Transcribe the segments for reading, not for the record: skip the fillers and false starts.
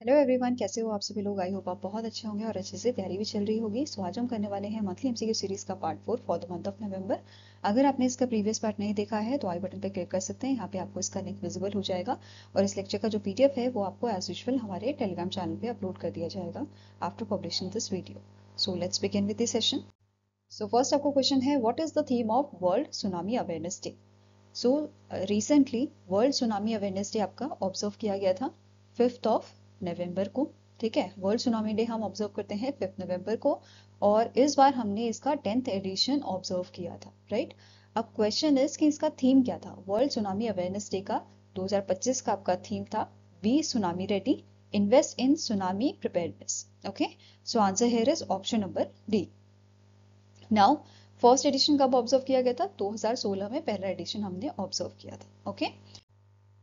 Hello everyone, कैसे हो आप सभी लोग। आई होप आप बहुत अच्छे होंगे और अच्छे से तैयारी भी चल रही होगी। सो आज हम करने वाले हैं मंथली एमसीक्यू सीरीज का part 4 for the month of November. अगर आपने इसका प्रीवियस पार्ट नहीं देखा है तो आई बटन पर क्लिक कर सकते हैं। यहाँ पे आपको इसका लिंक विजिबल हो जाएगा और इस लेक्चर का जो पीडीएफ है वो आपको एज यूजुअल हमारे टेलीग्राम चैनल पे अपलोड कर दिया जाएगा after publishing this video. So let's begin with this session. So first आपको क्वेश्चन है, what is the theme of world tsunami awareness day. So recently world tsunami awareness day आपका observe किया गया था 5 नवंबर को। ठीक है, वर्ल्ड सुनामी डे हम ऑब्जर्व करते हैं 5 नवंबर को और इस बार हमने इसका 10th एडिशन ऑब्जर्व किया था, राइट। अब क्वेश्चन इज कि इसका थीम क्या था। वर्ल्ड सुनामी अवेयरनेस डे का 2025 का आपका थीम था be tsunami ready, invest in tsunami preparedness. Okay, so answer here is option number D. Now first edition कब ऑब्जर्व किया गया था? 2016 में पहला एडिशन हमने ऑब्जर्व किया था। ओके,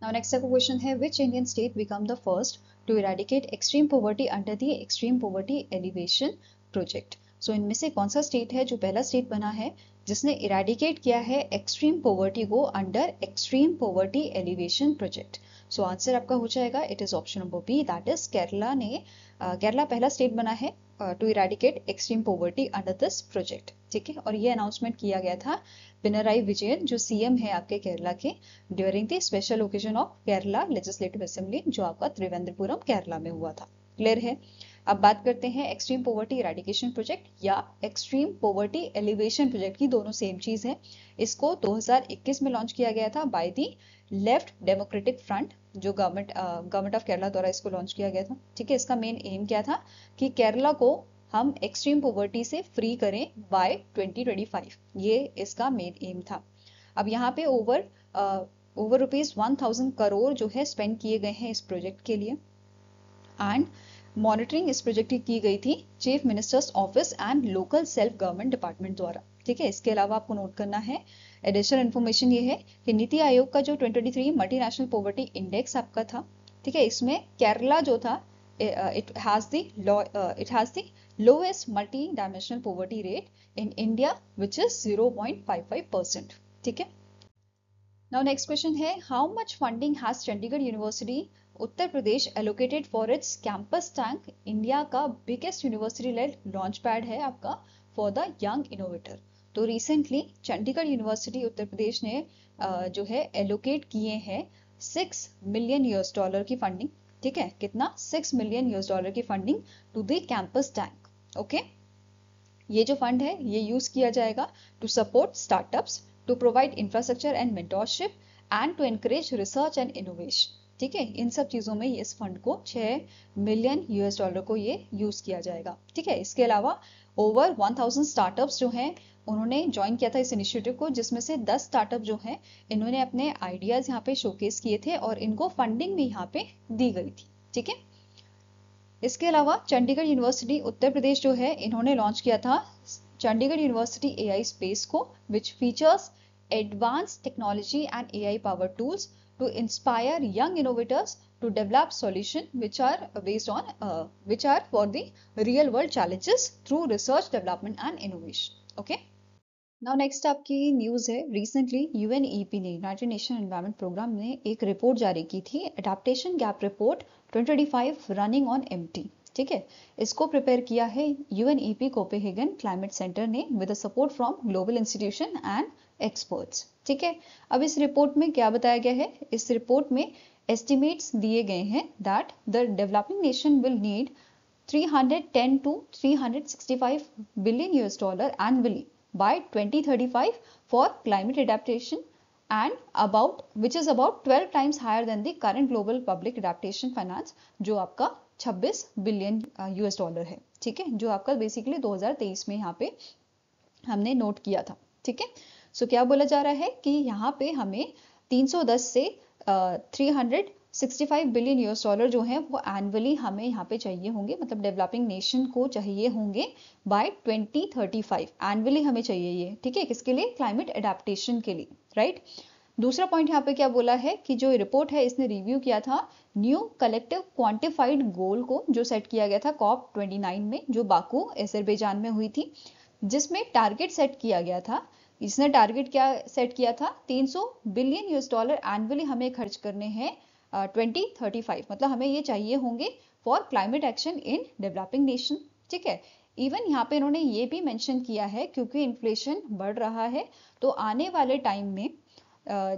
नाउ नेक्स्ट आपका क्वेश्चन है, which Indian state become the first to eradicate extreme poverty under the extreme poverty elevation project. So इनमें से कौन सा स्टेट है जो पहला स्टेट बना है जिसने इरेडिकेट किया है एक्सट्रीम पॉवर्टी को under extreme poverty elevation project? So answer आपका हो जाएगा, it is option number B, that is Kerala ने केरला पहला स्टेट बना है to eradicate extreme poverty under this project. ठीक है, और ये अनाउंसमेंट किया गया था पिनराई विजयन जो सीएम है आपके केरला के, during the special occasion of Kerala legislative assembly जो आपका त्रिवेंद्रपुरम केरला में हुआ था। क्लियर है। अब बात करते हैं एक्सट्रीम पॉवर्टी इरेडिकेशन प्रोजेक्ट या एक्सट्रीम पॉवर्टी एलिवेशन प्रोजेक्ट की, दोनों सेम चीज है। इसको 2021 में लॉन्च किया गया था by the left democratic front, जो गवर्नमेंट ऑफ केरला द्वारा इसको लॉन्च किया गया था। ठीक है, इसका मेन एम क्या था कि केरला को हम एक्सट्रीम पॉवर्टी से फ्री करें बाय 2025, ये इसका मेन एम था। अब यहाँ पे ओवर रुपीज 1000 करोड़ जो है स्पेंड किए गए हैं इस प्रोजेक्ट के लिए एंड मॉनिटरिंग इस प्रोजेक्ट की गई थी chief minister's office and local self government department द्वारा। ठीक है, इसके अलावा आपको नोट करना है एडिशनल इन्फॉर्मेशन ये है कि नीति आयोग का जो 2023 मल्टीनेशनल पॉवर्टी इंडेक्स आपका था, ठीक है, इसमें केरला जो था it has the lowest multi dimensional poverty rate in India which is 0.55%। ठीक है, नाउ नेक्स्ट क्वेश्चन है, how much funding has Chandigarh University Uttar Pradesh allocated for its campus tank, India का biggest university led launch pad है आपका for the young innovator. तो recently Chandigarh University Uttar Pradesh ने जो है एलोकेट किए हैं $6 मिलियन की फंडिंग। ठीक है, कितना? $6 मिलियन की funding to the campus tank. Okay, ये जो फंड है ये यूज किया जाएगा to support startups, to provide infrastructure and mentorship and to encourage research and innovation. ठीक है, इन सब चीजों में इस फंड को $6 मिलियन को ये यूज किया जाएगा। ठीक है, इसके अलावा ओवर 1000 स्टार्टअप्स जो हैं उन्होंने ज्वाइन किया था इस इनिशिएटिव को, जिसमें से 10 स्टार्टअप जो हैं इन्होंने अपने आइडियाज यहाँ पे शोकेस किए थे और इनको फंडिंग भी यहाँ पे दी गई थी। ठीक है, इसके अलावा चंडीगढ़ यूनिवर्सिटी उत्तर प्रदेश जो है इन्होंने लॉन्च किया था चंडीगढ़ यूनिवर्सिटी एआई स्पेस को, which features advance technology and AI power tools to inspire young innovators to develop solution which are based on which are for the real world challenges through research development and innovation. Okay, now next आपकी news है, recently UNEP ने, United Nation Environment Programme ने एक report जारी की थी, adaptation gap report 2025 running on empty. ठीक है, इसको प्रिपेयर किया है यूएनईपी कोपेनहेगन क्लाइमेट सेंटर ने with support from global institution and experts. ठीक है, अब इस रिपोर्ट में क्या बताया गया है? इस रिपोर्ट में एस्टिमेट्स दिए गए हैं that the developing nation will need 310 to 365 billion US dollar annually by 2035 for climate adaptation and about which is about 12 times higher than the current global public adaptation finance जो आपका 26 billion US dollar है। ठीक है, जो आपका basically 2023 में यहाँ पे हमने नोट किया था। ठीक है, सो क्या बोला जा रहा है कि यहाँ पे हमें 310 से 365 बिलियन US dollar जो है वो एनुअली हमें यहाँ पे चाहिए होंगे, मतलब डेवलपिंग नेशन को चाहिए होंगे बाय 2035 एनुअली हमें चाहिए ये। ठीक है, किसके लिए? क्लाइमेट एडेप्टेशन के लिए, राइट। दूसरा पॉइंट यहाँ पे क्या बोला है कि जो रिपोर्ट है इसने रिव्यू किया था न्यू कलेक्टिव क्वांटिफाइड गोल को जो सेट किया गया था COP29 में, जो बाकू अजरबैजान में हुई थी, जिसमें टारगेट सेट किया गया था। इसने टारगेट क्या सेट किया था? 300 बिलियन US dollar एनुअली हमें खर्च करने हैं 2035, मतलब हमें ये चाहिए होंगे for climate action in developing nation. ठीक है, इवन यहाँ पे इन्होंने ये भी मेंशन किया है क्योंकि इन्फ्लेशन बढ़ रहा है तो आने वाले टाइम में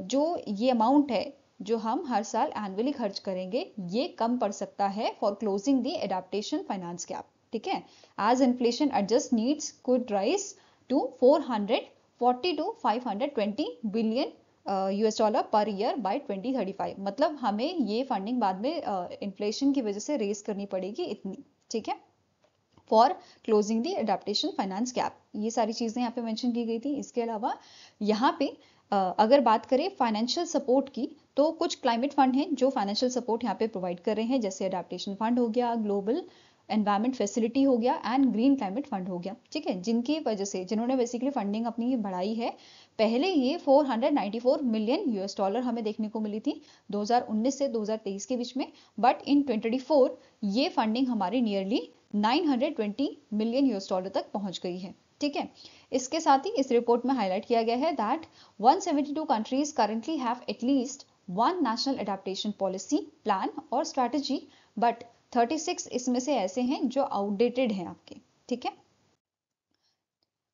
जो ये अमाउंट है जो हम हर साल एनुअली खर्च करेंगे ये कम पड़ सकता है for closing the adaptation finance gap. ठीक है, as inflation adjust needs could rise to 440 to 520 billion US dollar per year by 2035। मतलब हमें ये फंडिंग बाद में इन्फ्लेशन की वजह से रेज करनी पड़ेगी इतनी। ठीक है, for closing the adaptation finance gap, ये सारी चीजें यहाँ पे मेंशन की गई थी। इसके अलावा यहाँ पे अगर बात करें फाइनेंशियल सपोर्ट की तो कुछ क्लाइमेट फंड हैं जो फाइनेंशियल सपोर्ट यहाँ पे प्रोवाइड कर रहे हैं, जैसे एडेप्टेशन फंड हो गया, ग्लोबल एनवायरमेंट फैसिलिटी हो गया एंड ग्रीन क्लाइमेट फंड हो गया। ठीक है, जिनकी वजह से जिन्होंने बेसिकली फंडिंग अपनी बढ़ाई है। पहले ये 494 मिलियन यूएस डॉलर हमें देखने को मिली थी 2019 से 2023 के बीच में, बट इन 2024 ये फंडिंग हमारी नियरली 920 मिलियन यूएस डॉलर तक पहुंच गई है। ठीक है, इसके साथ ही इस रिपोर्ट में हाईलाइट किया गया है that 172 countries currently have at least one national adaptation policy plan और स्ट्रैटेजी, बट 36 इसमें से ऐसे हैं जो आउटडेटेड हैं आपके। ठीक है,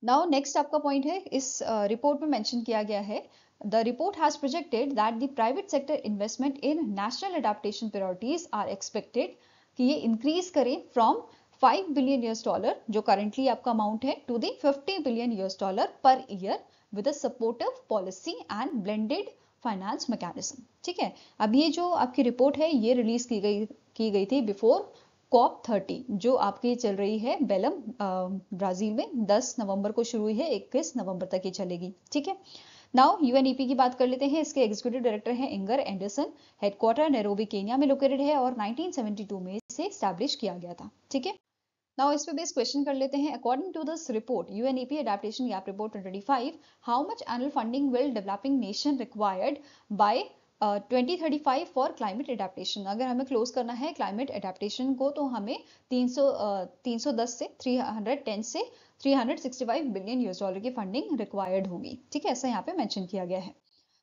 नाउ नेक्स्ट आपका पॉइंट है, इस रिपोर्ट में मेंशन किया गया है the report has projected that the private sector investment in national adaptation priorities are expected कि ये इंक्रीज करें फ्रॉम 5 बिलियन यूएस डॉलर जो करंटली आपका अमाउंट है to the 50 billion US dollar per year with a supportive policy and blended finance mechanism. ठीक है, अब ये जो आपकी रिपोर्ट है ये रिलीज की गई थी बिफोर COP30 जो आपकी चल रही है बेलम ब्राजील में 10 नवंबर को शुरू हुई है, 21 नवंबर तक ये चलेगी। ठीक है, नाउ यूएनईपी की बात कर लेते हैं। इसके एग्जीक्यूटिव डायरेक्टर हैं Inger Anderson, headquarter Nairobi Kenya में लोकेटेड है और 1972 में इसे एस्टैब्लिश किया गया था। ठीक है, नाउ इस पे बेस क्वेश्चन कर लेते हैं। According to this report UNEP adaptation gap report 2025, how much annual funding will developing nation required by 2035 for climate adaptation. अगर हमें क्लोज करना है क्लाइमेट एडेप्टेशन को तो हमें 310 से 310 से 365 बिलियन यूएस डॉलर की फंडिंग रिक्वायर्ड होगी। ठीक है, ऐसा यहाँ पे मेंशन किया गया है।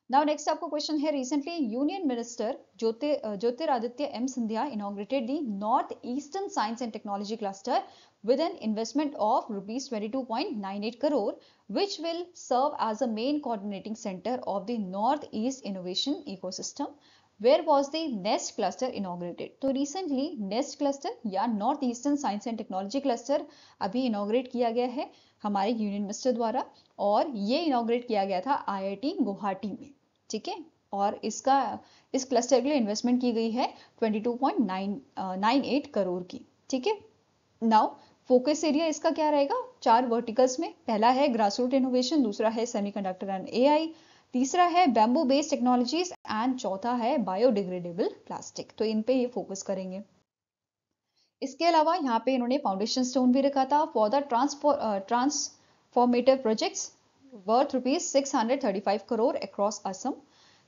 नाउ नेक्स्ट आपको क्वेश्चन है, recently union minister Jyotiraditya M Scindia inaugurated the north eastern science and technology cluster with an investment of rupees 22.98 crore, which will serve as a main coordinating center of the Northeast Innovation Ecosystem. Where was the NEST cluster inaugurated? तो recently NEST cluster या North Eastern Science and Technology cluster अभी inaugurate किया गया है हमारे union minister द्वारा, और ये inaugurate किया गया था IIT गुवाहाटी में। ठीक है, और इस क्लस्टर के लिए इन्वेस्टमेंट की गई है 22.98 करोड़ की। ठीक है, नाउ फोकस एरिया इसका क्या रहेगा, 4 वर्टिकल्स में। पहला है ग्रासरूट इनोवेशन, दूसरा है सेमीकंडक्टर एंड एआई, तीसरा है बैम्बू बेस्ड टेक्नोलॉजीज एंड चौथा है बायोडिग्रेडेबल प्लास्टिक। तो इन पे ये फोकस करेंगे। इसके अलावा यहाँ पे इन्होंने फाउंडेशन स्टोन भी रखा था for the transformative projects worth rupees 635 crore across Assam.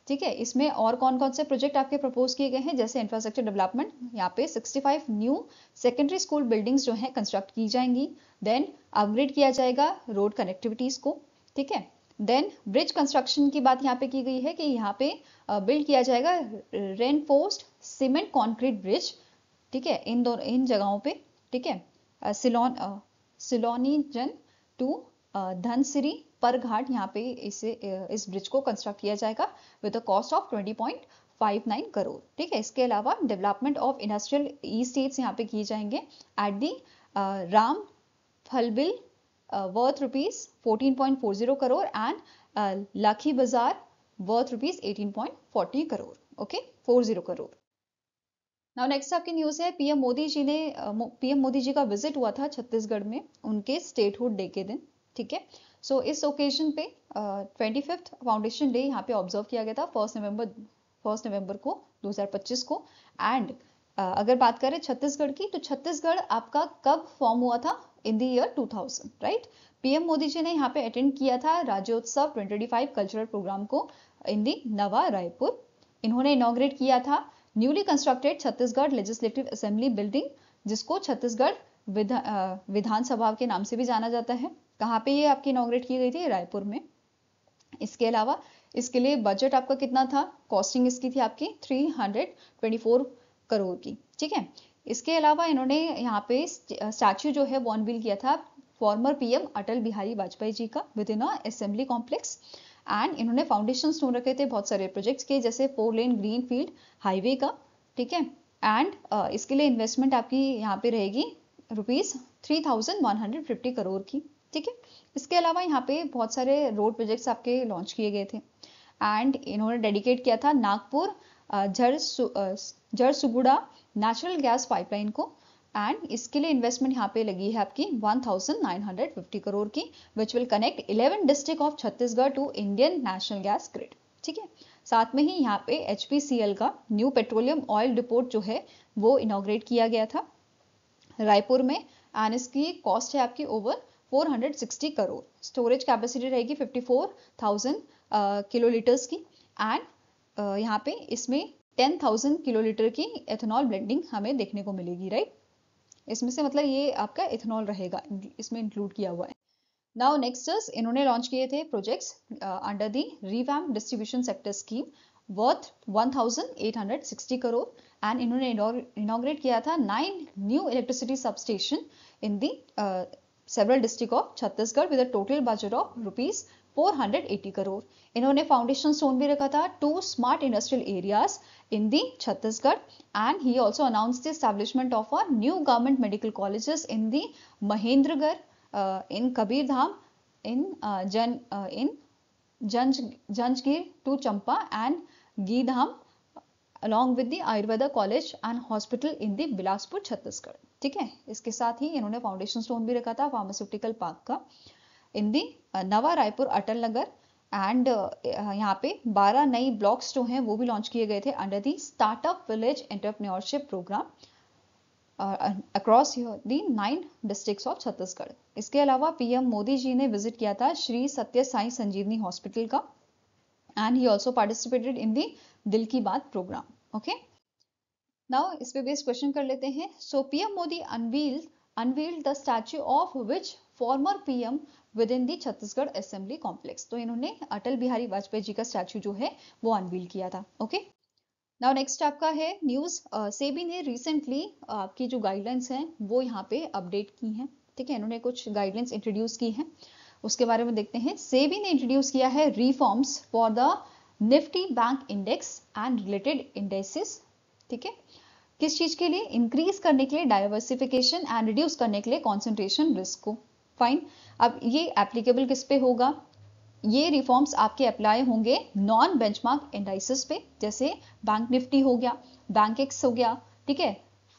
ठीक है, इसमें और कौन कौन से प्रोजेक्ट आपके प्रपोज किए गए हैं, जैसे इंफ्रास्ट्रक्चर डेवलपमेंट, यहाँ पे 65 न्यू सेकेंडरी स्कूल बिल्डिंग्स जो हैं कंस्ट्रक्ट की जाएंगी। देन अपग्रेड किया जाएगा रोड कनेक्टिविटीज को। ठीक है, देन ब्रिज कंस्ट्रक्शन की बात यहाँ पे की गई है कि यहाँ पे बिल्ड किया जाएगा रेनफोर्स्ड सीमेंट कॉन्क्रीट ब्रिज। ठीक है, इन जगहों पे। ठीक है, सिलोनीजन टू धनसिरी पर घाट, यहाँ पे इस ब्रिज को कंस्ट्रक्ट किया जाएगा with a cost of 20.59 crore. ठीक है, इसके अलावा development of industrial estates यहाँ पे किए जाएंगे एट दी राम फलबिल worth rupees 14.40 crore and Lakhi Bazar worth rupees 18.40 crore. Okay, 40 crore. Now next आपकी न्यूज है, पीएम मोदी जी का विजिट हुआ था छत्तीसगढ़ में उनके स्टेटहुड डे के दिन। ठीक है, सो इस ओकेजन पे 25th फाउंडेशन डे यहाँ पे ऑब्जर्व किया गया था 1 नवंबर को 2025 को। एंड अगर बात करें छत्तीसगढ़ की, तो छत्तीसगढ़ आपका कब फॉर्म हुआ था, in the year 2000, right. PM Modi ji ने यहाँ पे अटेंड किया था राज्योत्सव 2025 कल्चरल प्रोग्राम को इन दी नवा रायपुर। इन्होंने इनॉग्रेट किया था newly constructed Chhattisgarh legislative assembly building, जिसको छत्तीसगढ़ विधानसभा के नाम से भी जाना जाता है। कहाँ पे ये आपकी इनॉग्रेट की गई थी, रायपुर में। इसके अलावा इसके लिए बजट आपका कितना था, कॉस्टिंग इसकी थी आपकी 324 करोड़ की। ठीक है। इसके अलावा इन्होंने यहाँ पे स्टैच्यू जो है वो अनवील किया था फॉर्मर पीएम अटल बिहारी वाजपेयी जी का with in assembly complex. And इन्होंने फाउंडेशन स्टोन रखे थे बहुत सारे प्रोजेक्ट्स के, जैसे 4 लेन ग्रीन फील्ड हाईवे का, ठीक है। एंड इसके लिए इन्वेस्टमेंट आपकी यहाँ पे रहेगी ₹3150 करोड़ की, ठीक है। इसके अलावा यहाँ पे बहुत सारे रोड प्रोजेक्ट्स आपके लॉन्च किए गए थे। एंड इन्होंने डेडिकेट किया था Nagpur Jharsuguda natural gas pipeline को। एंड इसके लिए इन्वेस्टमेंट यहाँ पे लगी है आपकी 1950 करोड़ की, which will connect 11 district of Chhattisgarh to Indian national gas grid, ठीक है। साथ में ही यहाँ पे HPCL का न्यू पेट्रोलियम ऑयल डिपोट जो है वो इनॉग्रेट किया गया था रायपुर में। एंड इसकी कॉस्ट है आपकी ओवर 460 करोड़। स्टोरेज कैपेसिटी रहेगी 54,000 किलोलीटर्स की। एंड यहाँ पे इसमें 10,000 किलोलीटर की एथेनॉल ब्लेंडिंग हमें देखने को मिलेगी, राइट। इसमें से मतलब ये आपका एथेनॉल रहेगा, इसमें इंक्लूड किया हुआ है। नाउ नेक्स्ट इन्होंने लॉन्च किए थे projects under the revamp distribution sector scheme worth 1860 crore. And इन्होंने इनॉग्रेट किया था 9 new electricity substation in the several district of Chhattisgarh with a total budget of ₹480 crore. इन्होंने फाउंडेशन स्टोन भी रखा था 2 smart industrial areas in the Chhattisgarh, and he also announced the establishment of a new government medical colleges in the Mahendragarh, in Kabir Dham, in Janjgir to Champa and Geedham, along with the Ayurveda College and Hospital in the Bilaspur, Chhattisgarh, ठीक है। इसके साथ ही इन्होंने foundation stone भी रखा था pharmaceutical park का इन दी नवा रायपुर अटल नगर। एंड यहाँ पे 12 नई ब्लॉक्स जो हैं वो भी लॉन्च किए गए थे under the startup village entrepreneurship programme across the 9 districts of Chhattisgarh. इसके अलावा पीएम मोदी जी ने विजिट किया था श्री सत्य साई संजीवनी हॉस्पिटल का। And he also participated in the दिल की बात प्रोग्राम, ओके। नाउ इस पे बेस्ड क्वेश्चन कर लेते हैं। So PM Modi unveiled the statue of which former PM within the Chhattisgarh assembly complex. तो इन्होंने अटल बिहारी वाजपेयी जी का स्टैच्यू जो है वो अनवील किया था, ओके। नाउ नेक्स्ट आपका है न्यूज। सेबी ने रिसेंटली आपकी जो गाइडलाइंस हैं वो यहाँ पे अपडेट की हैं, ठीक है। इन्होंने कुछ गाइडलाइंस इंट्रोड्यूस की हैं, उसके बारे में देखते हैं। सेबी ने इंट्रोड्यूस किया है reforms for the Nifty bank index and related indexes, ठीक है। किस चीज के लिए? इंक्रीज करने के लिए डाइवर्सिफिकेशन एंड रिड्यूस करने के लिए कॉन्सेंट्रेशन रिस्क को, फाइन। अब ये एप्लीकेबल किस पे होगा? ये रिफॉर्म्स आपके अप्लाई होंगे नॉन बेंचमार्क इंडाइसेस पे, जैसे बैंक निफ्टी हो गया, बैंक एक्स हो गया, ठीक है,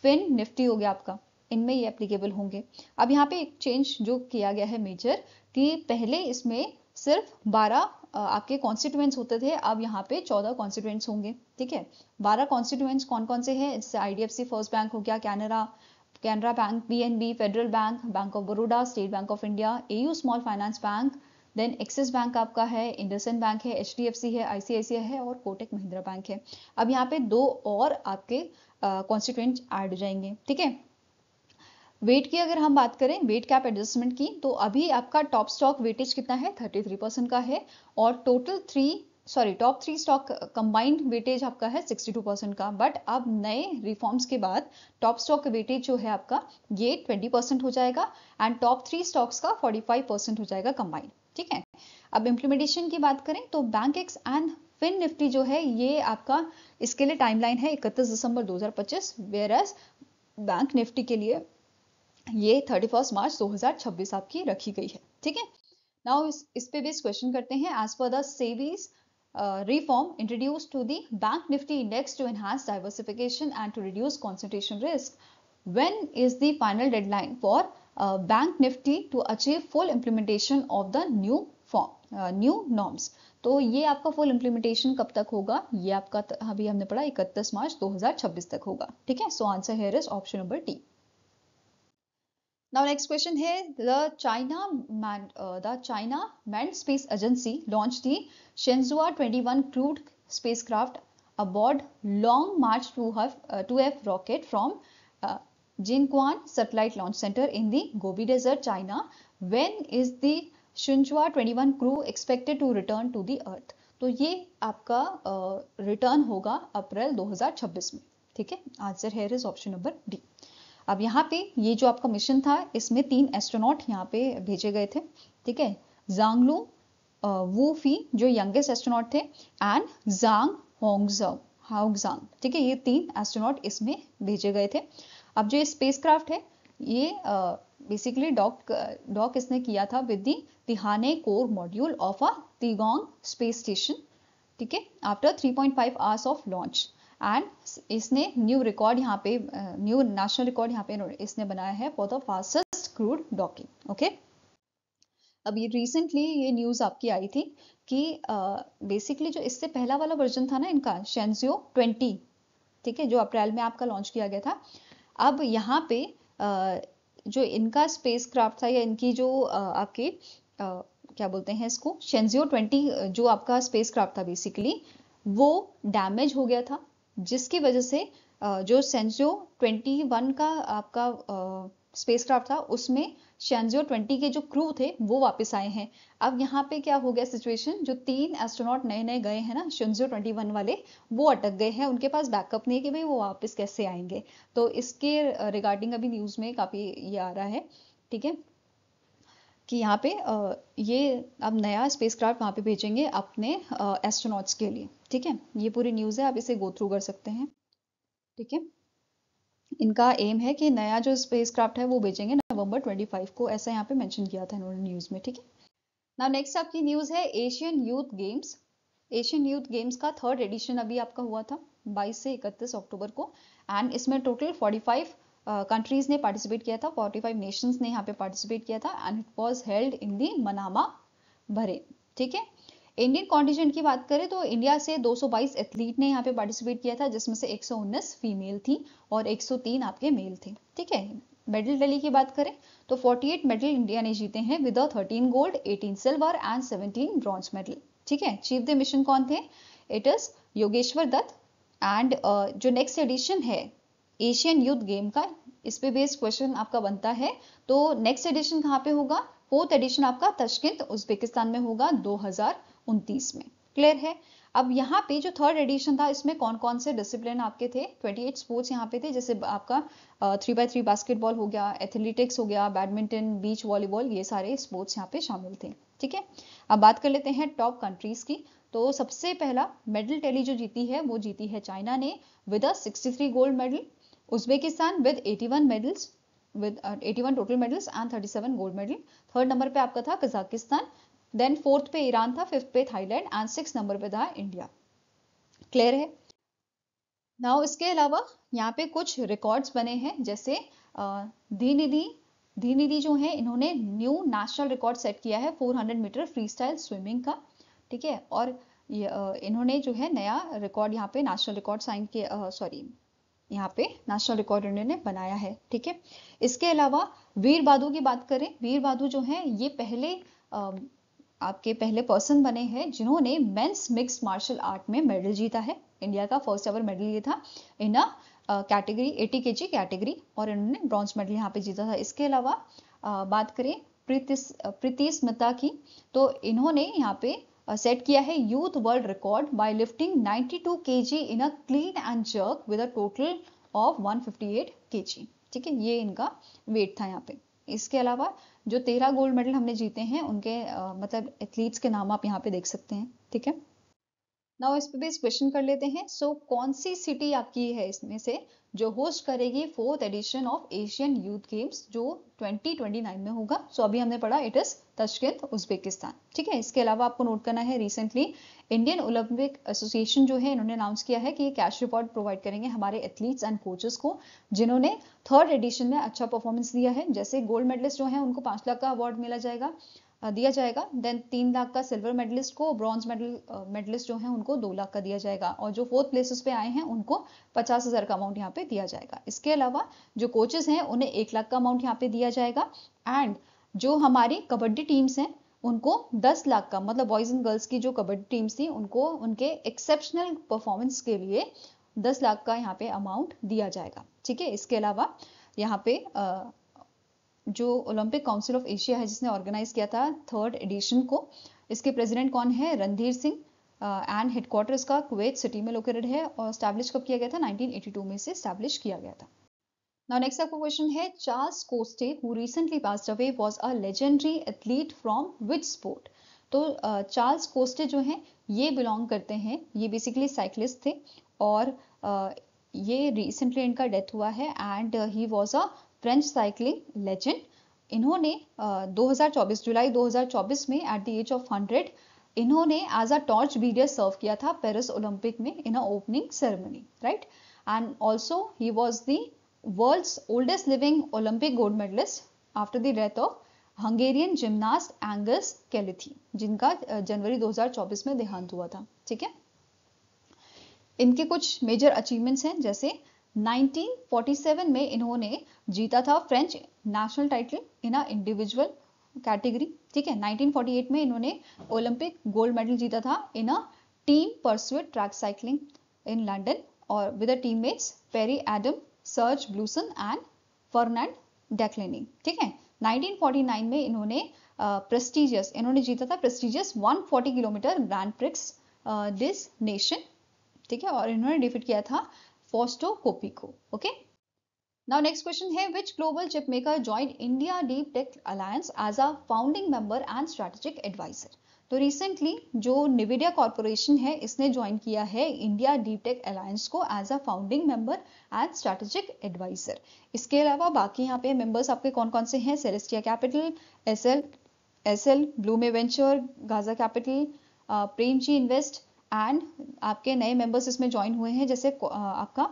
फिन निफ्टी हो गया आपका, इनमें ये एप्लीकेबल होंगे। अब यहाँ पे एक चेंज जो किया गया है मेजर, कि पहले इसमें सिर्फ 12 आपके कॉन्स्टिट्यूएंट्स होते थे, अब यहाँ पे 14 कॉन्स्टिट्यूएंट्स होंगे, ठीक है। 12 कॉन्स्टिट्यूएंट्स कौन कौन से हैं? जैसे IDFC फर्स्ट बैंक हो गया, Canara bank, PNB, federal bank, bank of Baroda, state bank of India, AU small finance bank, then Axis bank आपका है, इंडसइंड बैंक है, HDFC है, ICICI है और कोटक महिंद्रा बैंक है। अब यहाँ पे 2 और आपके कॉन्स्टिट्यूएंट ऐड हो जाएंगे, ठीक है। वेट की अगर हम बात करें, वेट कैप एडजस्टमेंट की, तो अभी आपका टॉप स्टॉक वेटेज कितना है? 33% का है। और टॉप 3 स्टॉक कंबाइंड वेटेज आपका है 62% का। बट अब नए रिफॉर्म्स के बाद टॉप स्टॉक वेटेज जो है आपका ये 20% हो जाएगा एंड टॉप 3 स्टॉक्स का 45% हो जाएगा कंबाइंड, ठीक है। अब इम्प्लीमेंटेशन की बात करें तो bank ex and fin Nifty जो है ये आपका, इसके लिए टाइमलाइन है 31 दिसंबर 2025, वेयर एज बैंक निफ्टी के लिए ये 31 मार्च 2026 आपकी रखी गई है, ठीक है। नाउ इस पे बेस्ड क्वेश्चन करते हैं। As per the SEBI's reform introduced to the bank nifty index to enhance diversification and to reduce concentration risk, when is the final deadline for bank nifty to achieve full implementation of the new norms? तो ये आपका full implementation कब तक होगा? ये आपका अभी हमने पढ़ा 31 मार्च 2026 तक होगा, ठीक है। So answer here is option number D. Now next question here, the China Manned Space Agency launched the Shenzhou 21 crewed spacecraft aboard Long March 2F rocket from Jinquan Satellite Launch Center in the Gobi Desert, China. When is the Shenzhou 21 crew expected to return to the Earth? तो ये आपका return होगा अप्रैल 2026 में, ठीक है, answer here is option number D. अब यहाँ पे ये जो आपका मिशन था इसमें 3 एस्ट्रोनॉट यहाँ पे भेजे गए थे, ठीक है, जांगलू वू फी जो यंगेस्ट एस्ट्रोनॉट थे, एंड जांग हाउगजांग, ठीक है, ये 3 एस्ट्रोनॉट इसमें भेजे गए थे। अब जो स्पेसक्राफ्ट है ये बेसिकली डॉक इसने किया था with the Tianhe core module of a Tiangong space station, ठीक है, after 3.5 hours of launch, and इसने न्यू रिकॉर्ड यहाँ पे न्यू नेशनल रिकॉर्ड यहाँ पे इसने बनाया है for the fastest crude docking. Okay, अब ये रिसेंटली ये न्यूज आपकी आई थी कि बेसिकली जो इससे पहला वाला वर्जन था ना इनका शेंजियो 20, ठीक है, जो अप्रैल में आपका लॉन्च किया गया था, अब यहाँ पे जो इनका स्पेस क्राफ्ट था या इनकी जो आपके क्या बोलते हैं इसको, शेंजियो 20 जो आपका स्पेस क्राफ्ट था बेसिकली वो डैमेज हो गया था, जिसकी वजह से जो शेंजियो 21 का आपका स्पेसक्राफ्ट था उसमें शेंजियो 20 के जो क्रू थे वो वापस आए हैं। अब यहाँ पे क्या हो गया सिचुएशन, जो 3 एस्ट्रोनॉट नए नए गए हैं ना शेंजियो 21 वाले, वो अटक गए हैं, उनके पास बैकअप नहीं है कि भाई वो वापस कैसे आएंगे। तो इसके रिगार्डिंग अभी न्यूज में काफी ये आ रहा है, ठीक है, कि यहाँ पे ये अब नया स्पेसक्राफ्ट वहाँ पे भेजेंगे अपने एस्ट्रोनॉट्स के लिए, ठीक है, ये पूरी न्यूज़ है, आप इसे गो थ्रू कर सकते हैं, ठीक है। इनका एम है कि नया जो स्पेसक्राफ्ट है वो भेजेंगे नवंबर 25 को, ऐसा यहाँ पे मेंशन किया था इन्होंने न्यूज़ में, ठीक है। नाउ नेक्स्ट आपकी न्यूज़ है Asian youth games. Asian youth games का 3rd एडिशन अभी आपका हुआ था 22 से 31 अक्टूबर को, एंड इसमें टोटल 45 कंट्रीज ने पार्टिसिपेट किया था, 45 नेशंस ने यहाँ पे पार्टिसिपेट किया था, and it was held in the Manama Bahrain, ठीक है। इंडियन कॉन्टिजेंट की बात करें तो इंडिया से 222 एथलीट ने यहाँ पे पार्टिसिपेट किया था, जिसमें से 119 फीमेल थी और 103 आपके मेल थे, ठीक है। मेडल टैली की बात करें तो 48 मेडल इंडिया ने जीते हैं with 13 gold, 18 silver and 17 bronze medal, ठीक है। चीफ द मिशन कौन थे, it is Yogeshwar Dutt. And जो नेक्स्ट एडिशन है एशियन यूथ गेम का, इस पे बेस्ड क्वेश्चन आपका बनता है, तो नेक्स्ट एडिशन कहाँ पे होगा, 4th एडिशन आपका तशकिंत उज्बेकिस्तान में होगा 2029 में, क्लियर है। अब यहाँ पे जो 3rd एडिशन था इसमें कौन कौन से डिसिप्लिन आपके थे, 28 स्पोर्ट्स यहाँ पे थे, जैसे आपका 3x3 बास्केटबॉल हो गया, एथलेटिक्स हो गया, बैडमिंटन, बीच वॉलीबॉल, ये सारे स्पोर्ट्स यहाँ पे शामिल थे, ठीक है। अब बात कर लेते हैं टॉप कंट्रीज की, तो सबसे पहला मेडल टैली जो जीती है वो जीती है चाइना ने with 63 gold medal, Uzbekistan with 81 medals with 81 total medals and 37 gold medal. 3rd number पे आपका था कजाकिस्तान, देन 4th पे ईरान था, 5th पे थाईलैंड एंड 6th नंबर पे था इंडिया, क्लियर है। नाउ इसके अलावा यहाँ पे कुछ रिकॉर्ड्स बने हैं, जैसे धीनिधि जो है इन्होंने न्यू नेशनल रिकॉर्ड सेट किया है 400 मीटर फ्री स्टाइल स्विमिंग का, ठीक है, और इन्होंने जो है नया रिकॉर्ड यहाँ पे नेशनल रिकॉर्ड साइन किया, सॉरी यहाँ पे नेशनल रिकॉर्ड इन्होंने बनाया है, ठीक है। इसके अलावा वीर बादू की बात करें, वीर बादू जो है ये पहले आपके पहले पर्सन बने हैं जिन्होंने मेंस मिक्स्ड मार्शल आर्ट में मेडल जीता है, इंडिया का फर्स्ट एवर मेडल ये था in a category 80 kg category, और इन्होंने ब्रॉन्ज मेडल यहाँ पे जीता था। इसके अलावा बात करें प्रीति स्मिता की, तो इन्होंने यहाँ पे सेट किया है youth world record by lifting 92 kg in a clean and jerk with a total of 158 kg, ठीक है, ये इनका वेट था यहाँ पे। इसके अलावा जो 13 गोल्ड मेडल हमने जीते हैं उनके मतलब एथलीट्स के नाम आप यहाँ पे देख सकते हैं, ठीक है। नाउ इस पे भी क्वेश्चन कर लेते हैं, सो कौन सी सिटी आपकी है इसमें से जो होस्ट करेगी 4th edition of Asian youth games जो 2029 में होगा। सो अभी हमने पढ़ा इट इज तशकिंत उज्बेकिस्तान, ठीक है। इसके अलावा आपको नोट करना है रिसेंटली इंडियन ओलंपिक एसोसिएशन जो है इन्होंने अनाउंस किया है कि ये कैश रिवॉर्ड प्रोवाइड करेंगे हमारे एथलीट्स एंड कोचेस को जिन्होंने 3rd एडिशन में अच्छा परफॉर्मेंस दिया है, जैसे गोल्ड मेडलिस्ट जो है उनको 5 लाख का अवार्ड मिला जाएगा दिया जाएगा, देन 3 लाख का सिल्वर मेडलिस्ट को, ब्रॉन्ज मेडलिस्ट जो है उनको 2 लाख का दिया जाएगा, और जो 4th प्लेसेस पे आए हैं उनको 50,000 का अमाउंट यहाँ पे दिया जाएगा। इसके अलावा जो कोचेस हैं उन्हें 1 लाख का अमाउंट यहाँ पे दिया जाएगा, एंड जो हमारी कबड्डी टीम्स हैं उनको 10 लाख का, मतलब बॉयज एंड गर्ल्स की जो कबड्डी टीम्स थी उनको उनके एक्सेप्शनल परफॉर्मेंस के लिए 10 लाख का यहाँ पे अमाउंट दिया जाएगा, ठीक है। इसके अलावा यहाँ पे जो ओलंपिक काउंसिल ऑफ एशिया है जिसने ऑर्गेनाइज किया था 3rd एडिशन को, इसके प्रेसिडेंट कौन है, रणधीर सिंह एंड हेडक्वार्टर इसका कुवैत सिटी में लोकेटेड है और स्टैब्लिश कब किया गया था? 1982 में से स्टैब्लिश किया गया था। नाउ नेक्स्ट आपका क्वेश्चन है, Charles costae who recently passed away was a legendary athlete from which sport? तो चार्ल्स कोस्टे जो हैं ये बिलोंग करते हैं, ये बेसिकली साइक्लिस्ट थे और ये रिसेंटली इनका डेथ हुआ है and he was a French cycling legend. इन्होंने 2024 जुलाई 2024 में एट द एज ऑफ 100 इन्होंने as a torch bearer serve किया था पेरिस ओलंपिक में in a opening ceremony, right? And also he was the world's oldest living Olympic gold medalist after the death of Hungarian gymnast Angus Kelly, जिनका जनवरी 2024 में देहांत हुआ था। ठीक है, इनके कुछ मेजर अचीवमेंट्स हैं, जैसे 1947 में इन्होंने जीता था French national title in a individual category. ठीक है, 1948 में इन्होंने ओलंपिक गोल्ड मेडल जीता था in a team pursuit track cycling in London और with the teammates Pierre Adam, Serge Blusson and Fernand Decanali. ठीक है, 1949 में इन्होंने इन्होंने जीता था prestigious 140 kilometre Grand Prix des Nations. ठीक है, और इन्होंने डिफीट किया था फॉस्टो कोपी को। ओके, नाउ नेक्स्ट क्वेश्चन है, which global chip maker joined India deep tech alliance as a founding member and strategic adviser? तो रिसेंटली जो निविडिया कॉर्पोरेशन है इसने ज्वाइन किया है इंडिया डीप टेक अलायंस को as a founding member and strategic adviser. इसके अलावा बाकी यहाँ पे मेंबर्स आपके कौन कौन से हैं? Celesta Capital, SL Blume Venture, Gaja Capital, Premji Invest and आपके नए मेंबर्स इसमें ज्वाइन हुए हैं जैसे आपका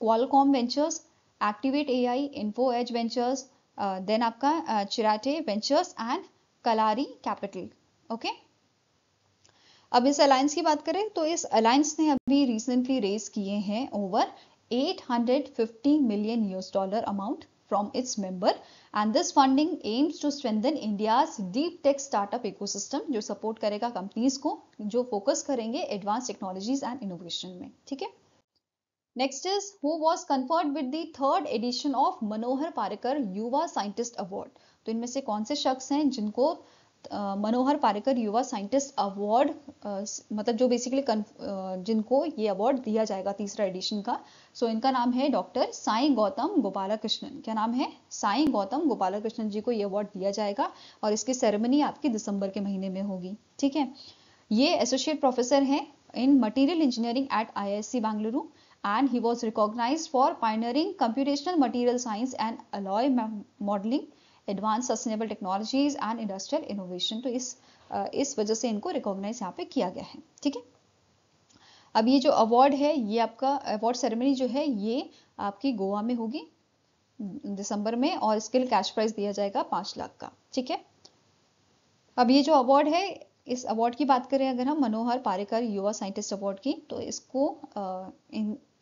Qualcomm Ventures, Activate AI, Info Edge Ventures, then आपका Chiratae Ventures and Kalaari Capital. Okay, अब इस अलायंस की बात करें तो इस अलायंस ने अभी रिसेंटली रेज किए हैं over 850 million US dollar amount from its member and this funding aims to strengthen India's deep tech startup ecosystem जो सपोर्ट करेगा कंपनीज को जो फोकस करेंगे एडवांस टेक्नोलॉजीज एंड इनोवेशन में। ठीक है, next is who was conferred with the third edition of Manohar Parrikar Yuva scientist award? तो इनमें से कौन से शख्स हैं जिनको मनोहर पारिकर युवा साइंटिस्ट अवार्ड मतलब जो बेसिकली जिनको ये अवार्ड दिया जाएगा तीसरा एडिशन का? सो इनका नाम है डॉक्टर साई गौतम गोपालकृष्णन। क्या नाम है? साई गौतम गोपालकृष्णन जी को ये अवार्ड दिया जाएगा और इसकी सेरेमनी आपकी दिसंबर के महीने में होगी। ठीक है, ये एसोसिएट प्रोफेसर हैं in material engineering at IISc Bengaluru and he was recognized for pioneering computational material science and alloy modeling, advanced sustainable technologies and industrial innovation। तो इस वजह से इनको रिकॉग्नाइज यहाँ पे किया गया है। ठीक है, अब ये जो अवार्ड है ये आपका अवार्ड सेरेमनी जो है ये आपकी गोवा में होगी दिसंबर में और इसके लिए कैश प्राइज दिया जाएगा 5 लाख का। ठीक है, अब ये जो अवार्ड है इस अवार्ड की बात करें अगर हम मनोहर पारिकर युवा साइंटिस्ट अवार्ड की तो इसको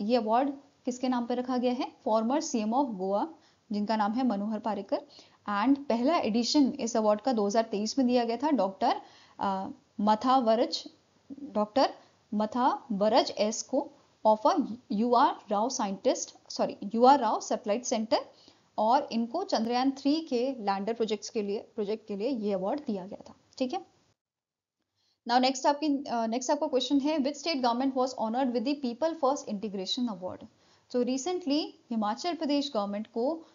ये अवार्ड किसके नाम पर रखा गया है? फॉर्मर सीएम ऑफ गोवा जिनका नाम है मनोहर पारिकर एंड पहला एडिशन इस अवार्ड का 2023 में दिया गया था डॉक्टर मथावरज एस को ऑफ अ युवा राव सैटेलाइट सेंटर और इनको चंद्रयान 3 के लैंडर प्रोजेक्ट के लिए ये अवार्ड दिया गया था। ठीक है, नाउ नेक्स्ट आपका क्वेश्चन है, which state government was honoured with the people first integration award? तो रिसेंटली हिमाचल प्रदेश गवर्नमेंट को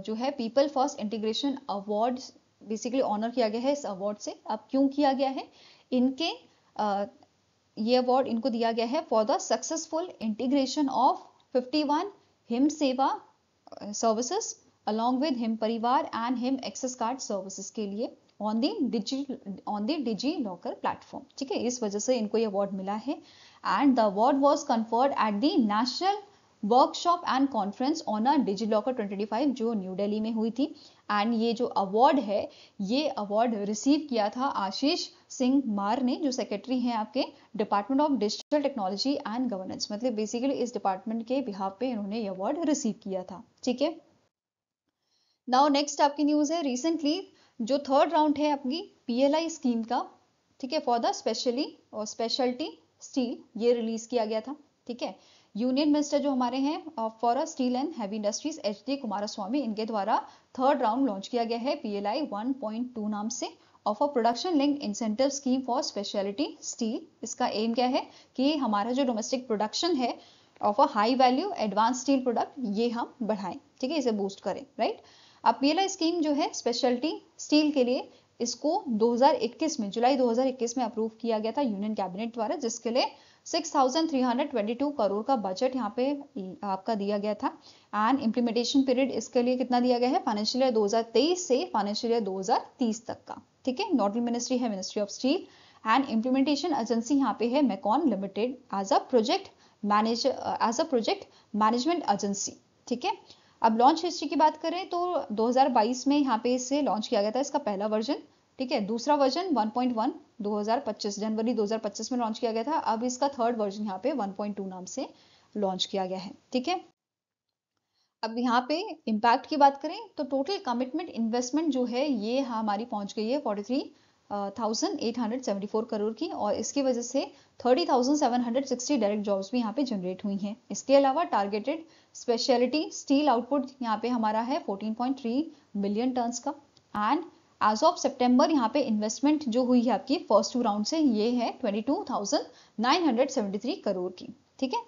जो है people first integration award basically honour किया गया है इस अवार्ड से। अब क्यों किया गया है? इनके ये अवार्ड इनको दिया गया है for the successful integration of 51 Him Seva services along with Him Parivar and Him access card services के लिए on the DigiLocker platform. ठीक है, इस वजह से इनको ये अवार्ड मिला है and the award was conferred at the national workshop and conference on a DigiLocker 2025 जो न्यू दिल्ली में हुई थी एंड ये जो अवार्ड है ये अवार्ड रिसीव किया था आशीष सिंह मार ने जो सेक्रेटरी हैं आपके department of digital technology and governance, मतलब बेसिकली इस डिपार्टमेंट के बिहाफ पे इन्होंने ये अवार्ड रिसीव किया था। ठीक है, नाउ नेक्स्ट आपकी न्यूज है, रिसेंटली जो थर्ड राउंड है आपकी पीएलआई स्कीम का, ठीक है, फॉर द स्पेशलिटी स्टील ये रिलीज किया गया था। ठीक है, यूनियन मिनिस्टर जो हमारे हैं for steel and heavy industries HD Kumaraswamy इनके द्वारा थर्ड राउंड लॉन्च किया गया है पीएलआई 1.2 नाम से of a production linked incentive scheme for speciality steel. इसका एम क्या है कि हमारा जो डोमेस्टिक प्रोडक्शन है of a high value advance steel product ये हम बढ़ाएं, ठीक है, इसे बूस्ट करें, राइट। अब पीएलआई स्कीम जो है स्पेशलिटी स्टील के लिए, इसको 2021 में, जुलाई 2021 में अप्रूव किया गया था यूनियन कैबिनेट द्वारा, जिसके लिए 6,322 करोड़ का बजट यहाँ पे आपका दिया गया था। एंड इम्प्लीमेंटेशन पीरियड इसके लिए कितना दिया गया है, फाइनेंशियल ईयर 2023 से फाइनेंशियल ईयर 2030 तक का, ठीक है। नोडल मिनिस्ट्री है ministry of steel and implementation agency यहाँ पे है MECON limited as a project management agency, ठीक है। अब लॉन्च हिस्ट्री की बात करें तो 2022 में यहाँ पे इसे लॉन्च किया गया था, इसका पहला वर्जन, ठीक है। दूसरा वर्जन 1.1 2025 जनवरी 2025 में लॉन्च किया गया था। अब इसका थर्ड वर्जन यहाँ पे 1.2 नाम से लॉन्च किया गया है, ठीक है। अब यहाँ पे इम्पैक्ट की बात करें तो टोटल कमिटमेंट इन्वेस्टमेंट जो है ये हमारी पहुंच गई है 43,874 करोड़ की, और इसकी वजह से 30,760 डायरेक्ट जॉब्स भी यहाँ पे जनरेट हुई हैं। इसके अलावा टारगेटेड स्पेशलिटी स्टील आउटपुट यहाँ पे हमारा है 14.3 मिलियन टन्स का। एंड एज ऑफ सितंबर यहाँ पे इन्वेस्टमेंट जो हुई है आपकी फर्स्ट 2 राउंड से ये है 22,973 करोड़ की, ठीक है।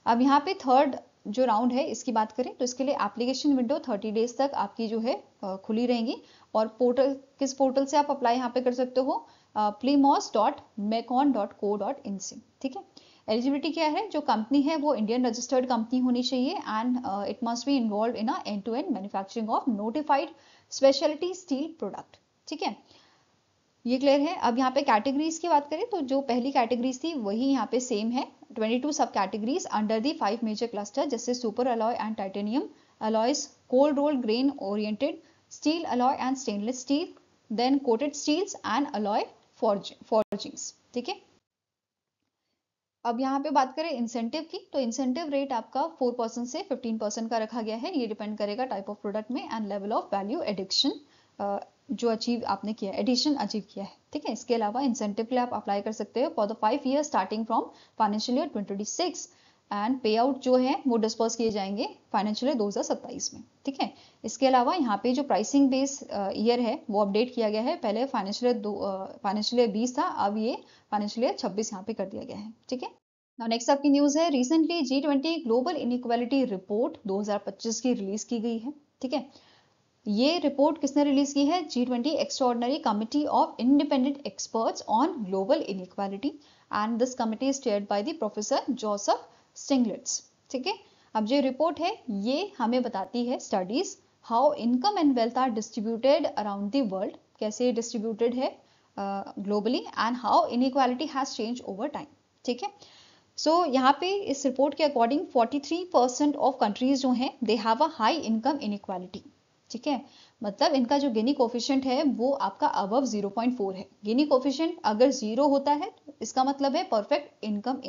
अब यहाँ पे थर्ड जो राउंड है इसकी बात करें तो इसके लिए एप्लीकेशन विंडो 30 डेज तक आपकी जो है खुली रहेंगी। और पोर्टल, किस पोर्टल से आप अप्लाई यहाँ पे कर सकते हो, plymos.mecon.co.in से, ठीक है। एलिजिबिलिटी क्या है, जो कंपनी है वो इंडियन रजिस्टर्ड कंपनी होनी चाहिए and it must be involve in end to end manufacturing of notified speciality steel product, ठीक है। ये क्लियर है। अब यहाँ पे कैटेगरीज की बात करें तो जो पहली कैटेगरीज थी वही यहाँ पे सेम है, 22 sub categories under the 5 major cluster, जैसे super alloy and titanium alloys, cold roll grain oriented steel alloy and stainless steel, then coated steels and alloy forgings, ठीक है। अब यहाँ पे बात करें इंसेंटिव की तो इंसेंटिव रेट आपका 4% से 15% का रखा गया है। ये डिपेंड करेगा टाइप ऑफ प्रोडक्ट में and level of value addiction जो अचीव आपने किया है, एडिशन अचीव किया है, ठीक है। इसके अलावा इंसेंटिव के लिए आप अप्लाई कर सकते हो for the 5 year starting from financial year 2026 and पे आउट जो है वो डिस्पर्स किए जाएंगे फाइनेंशियल ईयर 2027 में, ठीक है। इसके अलावा यहाँ पे जो प्राइसिंग बेस ईयर है वो अपडेट किया गया है, पहले फाइनेंशियल ईयर 20 था, अब ये फाइनेंशियल ईयर 26 यहाँ पे कर दिया गया है, ठीक है। नाउ नेक्स्ट आपकी न्यूज है, recently G20 global inequality report 2025 की रिलीज की गई है, ठीक है। ये रिपोर्ट किसने रिलीज की है, G20 extraordinary committee of independent experts on global inequality and this committee is chaired by the professor Joseph Stiglitz, ठीक है। अब जो रिपोर्ट है ये हमें बताती है studies how income and wealth are distributed around the world, कैसे डिस्ट्रीब्यूटेड है globally and how inequality has change over time, ठीक है। सो यहाँ पे इस रिपोर्ट के अकॉर्डिंग 43% ऑफ कंट्रीज जो हैं they have a high income inequality, ठीक है। मतलब इनका जो गिनी कोफिशिएंट है वो आपका अबव 0.4 है। गिनी कोफिशिएंट अगर 0 होता है इसका मतलब है परफेक्ट इनकम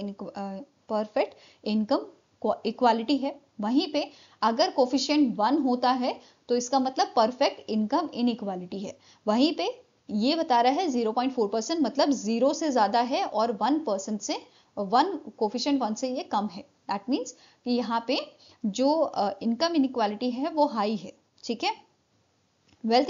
इक्वालिटी है। वहीं पे अगर कोफिशिएंट 1 होता है तो इसका मतलब परफेक्ट इनकम इनइक्वालिटी है। वहीं पे ये बता रहा है 0.4% मतलब 0 से ज्यादा है और 1% से 1 कोफिशिएंट 1 से ये कम है। दैट मीन्स कि यहाँ पे जो इनकम इनइक्वालिटी है वो हाई है, ठीक है। वेल्थ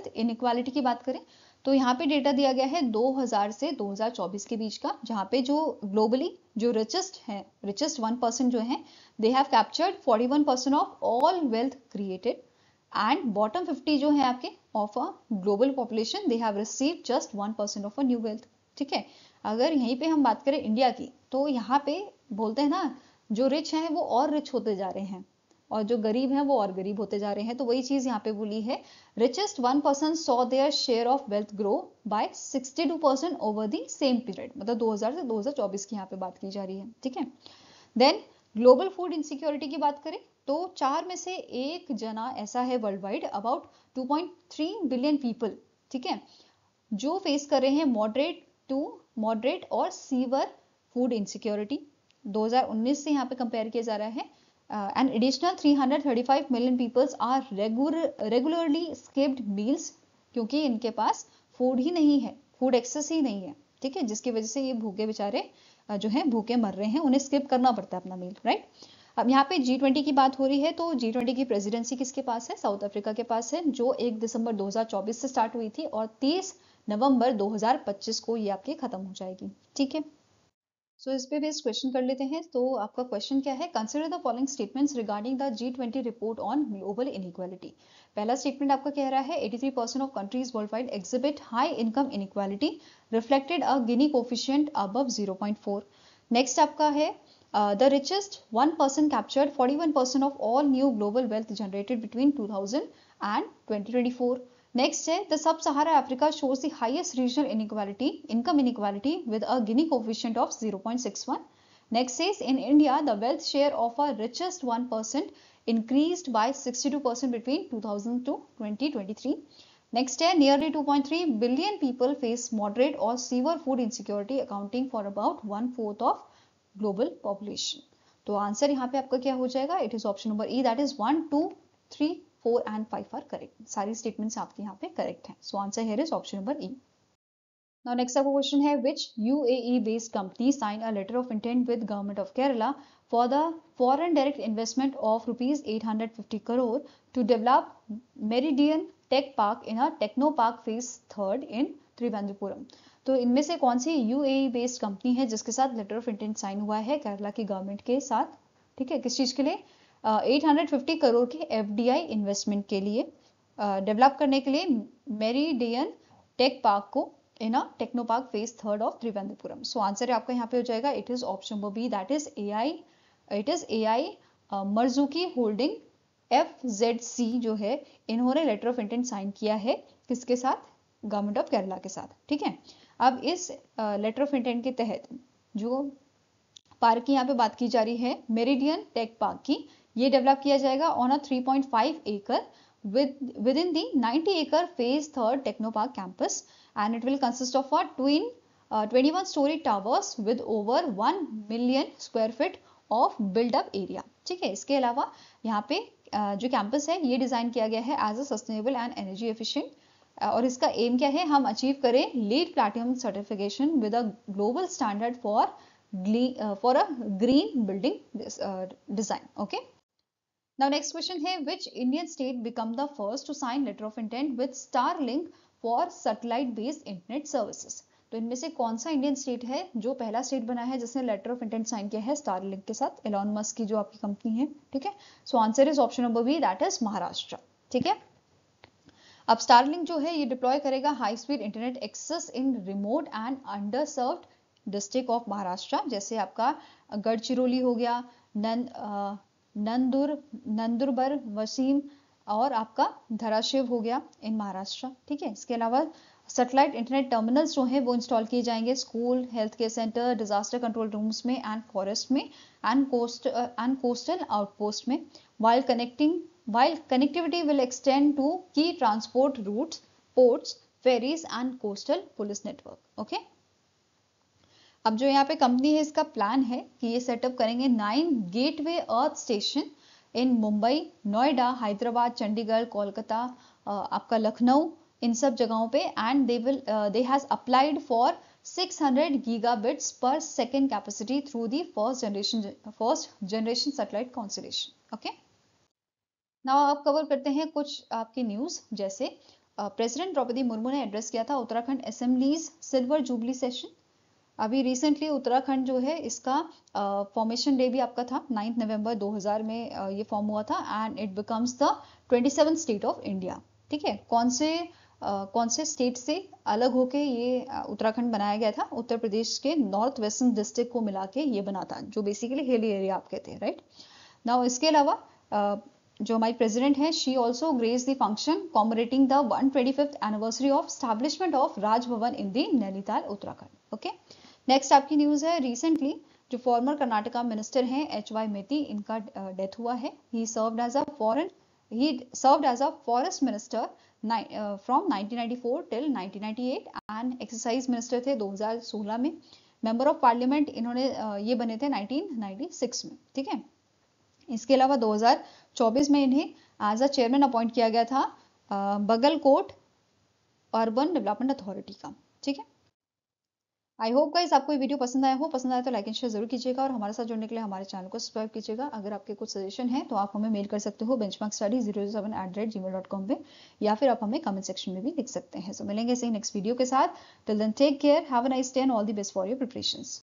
इनइक्वालिटी की बात करें तो यहाँ पे डेटा दिया गया है 2000 से 2024 के बीच का, जहाँ पे जो ग्लोबली जो रिचेस्ट 1% जो है they have captured 41% of all wealth created and bottom 50 जो है आपके of a global population they have received just 1% of a new wealth, ठीक है। अगर यहीं पे हम बात करें इंडिया की तो यहाँ पे बोलते हैं ना जो रिच हैं वो और रिच होते जा रहे हैं और जो गरीब हैं वो और गरीब होते जा रहे हैं। तो वही चीज यहाँ पे बोली है, richest 1% saw their share of wealth grow by 62% over the same period, मतलब 2000 से 2024 की यहाँ पे बात की जा रही है, ठीक है। देन ग्लोबल फूड इनसिक्योरिटी की बात करें तो 4 में से 1 जना ऐसा है world wide about 2.3 billion people, ठीक है, जो फेस कर रहे हैं मॉडरेट और सीवर फूड इनसिक्योरिटी। 2019 से यहाँ पे कंपेयर किया जा रहा है। An additional 335 million people are regularly skipped meals, क्योंकि इनके पास फूड ही नहीं है, फूड एक्सेस ही नहीं है, ठीक है, जिसकी वजह से ये भूखे बेचारे जो हैं भूखे मर रहे हैं, उन्हें स्किप करना पड़ता है अपना मील, राइट। अब यहाँ पे G20 की बात हो रही है, तो G20 की प्रेसिडेंसी किसके पास है? साउथ अफ्रीका के पास है, जो 1 दिसंबर 2024 से स्टार्ट हुई थी और 30 नवंबर 2025 को ये आपकी खत्म हो जाएगी। ठीक है, सो इस पे बेस्ड क्वेश्चन कर लेते हैं। तो आपका क्वेश्चन क्या है? Consider the following statements regarding the G20 report on global inequality. पहला स्टेटमेंट आपका कह रहा है 83% of countries world wide exhibit high income inequality reflected a Guinea coefficient above 0.4। Next आपका है the richest 1% captured 41% of all new global wealth generated between 2000 and 2024. Next है the sub-Sahara Africa shows the highest regional inequality, income inequality with a Gini coefficient of 0.61. Next is in India the wealth share of our richest 1% increased by 62% between 2000 to 2023. Next है nearly 2.3 billion people face moderate or severe food insecurity accounting for about 1/4 of global population. तो answer यहाँ पे आपका क्या हो जाएगा? It is option number E, that is 1, 2, 3, 4 and 5 are correct. सारी statements आपके यहाँ पे करेक्ट हैं। So answer here is option number E. Now next आपका क्वेश्चन है which UAE based company sign a letter of intent with government of Kerala for the foreign direct investment of rupees 850 crore to develop meridian take park in a techno park phase 3 in Thiruvananthapuram. तो इनमें से कौन सी UAE based company है जिसके साथ letter of intent sign हुआ है केरला की गवर्नमेंट के साथ? ठीक है, किस चीज के लिए? 850 करोड़ के एफडीआई इन्वेस्टमेंट के लिए, डेवलप करने के लिए मेरिडियन टेक पार्क को in a techno park phase 3 of Thiruvananthapuram. So answer आपका यहाँ पे हो जाएगा it is option number B, that is AI. It is AI Marzooqi holding FZC जो है, इन्होंने लेटर ऑफ इंटेंट साइन किया है किसके साथ? गवर्नमेंट ऑफ केरला के साथ। ठीक है, अब इस लेटर ऑफ इंटेंट के तहत जो पार्क की यहाँ पे बात की जा रही है मेरिडियन टेक पार्क की, ये डेवलप किया जाएगा ऑन अ 3.5 एकड़ within the 90 acre phase 3 techno park campus and it will consist of a twin 21 story towers with over 1 million square feet of build up area। ठीक है, इसके अलावा यहाँ पे जो कैंपस है ये डिजाइन किया गया है as a sustainable and energy efficient, और इसका एम क्या है? हम अचीव करें LEED platinum certification with a global standard for a green building design. Okay, now next question है which Indian state become the first to sign letter of intent with Starlink for satellite based internet services. तो इनमें से कौन सा Indian state है जो पहला state बना है जिसने लेटर ऑफ इंटेंट साइन किया है स्टारलिंक के साथ, एलॉन मस्क की जो आपकी कंपनी है? ठीक है, so answer is option number B, that is Maharashtra. ठीक है, अब स्टारलिंक जो है ये डिप्लॉय करेगा high speed internet access in remote and underserved district of Maharashtra, जैसे आपका गढ़चिरौली हो गया, नंदुरबार, वसीम और आपका धाराशिव हो गया इन महाराष्ट्र। ठीक है, इसके अलावा सैटेलाइट इंटरनेट टर्मिनल्स जो है वो इंस्टॉल किए जाएंगे school, health care centre, disaster control rooms में एंड फॉरेस्ट में एंड कोस्टल आउटपोस्ट में, while connectivity will extend to key transport routes, ports, ferries and coastal police network. Okay, अब जो यहाँ पे कंपनी है इसका प्लान है कि ये सेटअप करेंगे 9 गेटवे अर्थ स्टेशन इन मुंबई, नोएडा, हैदराबाद, चंडीगढ़, कोलकाता, आपका लखनऊ, इन सब जगहों पे, and they has applied for 600 gigabits per second capacity through the first generation satellite constellation. Okay, now आप कवर करते हैं कुछ आपकी न्यूज, जैसे प्रेसिडेंट द्रौपदी मुर्मू ने एड्रेस किया था Uttarakhand assemblies silver jubilee session. अभी रिसेंटली उत्तराखंड जो है इसका फॉर्मेशन डे भी आपका था 9 नवंबर 2000 में ये फॉर्म हुआ था and it becomes the 27th state of India. ठीक है, कौन से स्टेट से अलग होके ये उत्तराखंड बनाया गया था? उत्तर प्रदेश के नॉर्थ वेस्टर्न डिस्ट्रिक्ट को मिला के ये बना था, जो बेसिकली हिली एरिया आप कहते हैं, राइट। नाउ इसके अलावा जो हमारी प्रेसिडेंट है she also grace the function commemorating the 125th anniversary of establishment of Raj Bhavan in the Nainital Uttarakhand. Okay, next आपकी न्यूज है रिसेंटली जो फॉर्मर कर्नाटका मिनिस्टर हैं एच.वाई. मेती, इनका डेथ हुआ है। He served as a forest minister from 1994 till 1998 and excise minister थे 2016 में। Member of parliament इन्होंने ये बने थे 1996 में। ठीक है, इसके अलावा 2024 में इन्हें एज अ चेयरमैन अपॉइंट किया गया था बगलकोट अर्बन डेवलपमेंट अथॉरिटी का। ठीक है, आई होप गाइस आपको ये वीडियो पसंद आया तो लाइक एंड शेयर जरूर कीजिएगा और हमारे साथ जुड़ने के लिए हमारे चैनल को सब्सक्राइब कीजिएगा। अगर आपके कुछ सजेशन है तो आप हमें मेल कर सकते हो benchmarkstudy007@gmail.com पे, या फिर आप हमें कमेंट सेक्शन में भी लिख सकते हैं। सो मिलेंगे इसे नेक्स्ट वीडियो के साथ। Till then take care, have a nice day and all the best for your preparations.